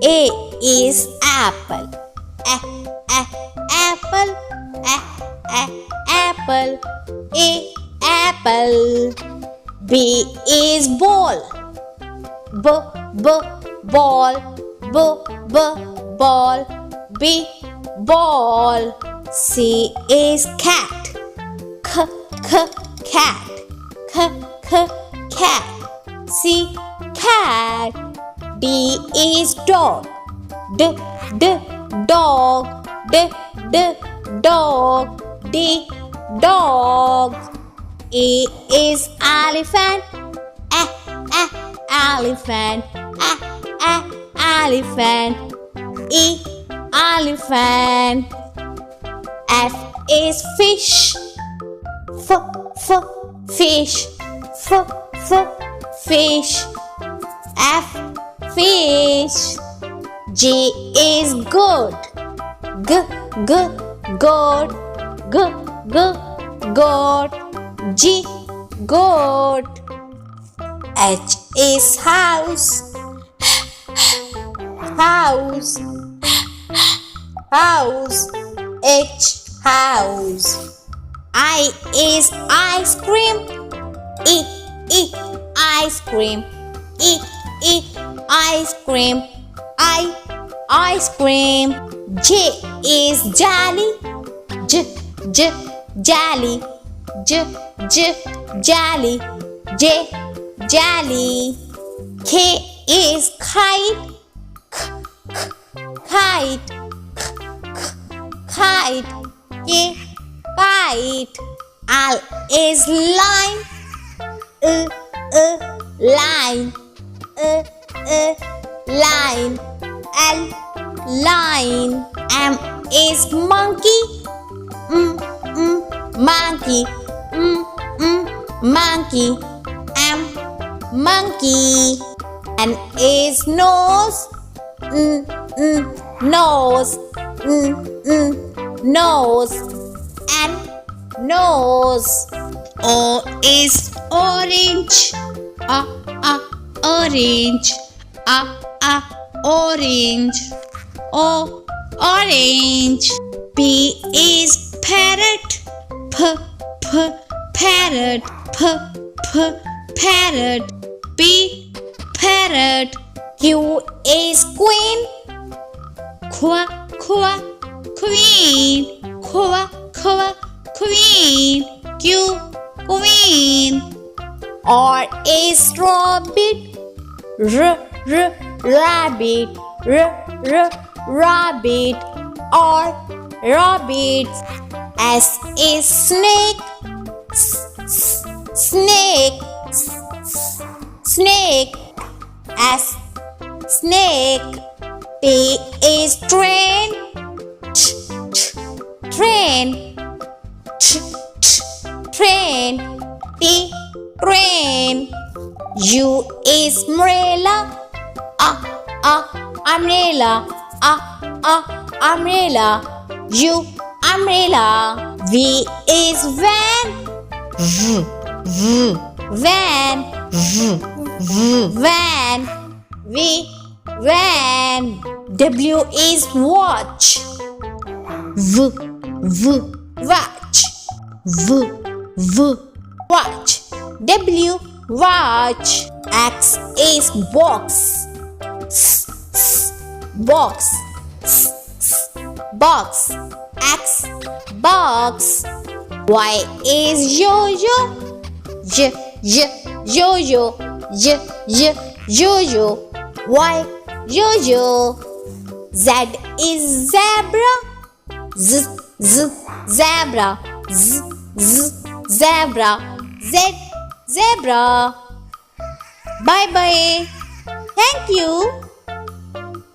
A is apple. Apple. Apple. A apple. B is ball. Ball. Ball. B ball. C is cat. Cat. Cat. C cat. D is dog. Dog. Dog. D dog. E is elephant. Elephant. Elephant. E elephant. F is fish. Fish. Fish. F fish. G is goat. Goat. G goat. H is house. H house. I is ice cream. Ice cream. Ice cream. Ice cream. J is jolly. Jolly. Jolly. Jolly. K is kite. Kite. Kite. L is line. Line. Line. L line. M is monkey. Monkey. Monkey. M monkey. N is nose. Nose. Nose. And nose. O is orange. Orange. Orange. O orange. P is parrot. Parrot. Parrot. P parrot. Q is queen. Queen. Queen. Q queen. R is rabbit. Rabbit. Rabbit. R rabbit. S is snake. Snake. S snake. T is train. Train. T train. U is umbrella. Umbrella. Umbrella. U umbrella. V is van. Van. V van. W is watch. Watch. Watch. W watch. X is box. Box. X box. Y is yo-yo. Yo-yo. Y yo-yo. Z is zebra. Zebra. Zebra. Z zebra. Bye bye. Thank you.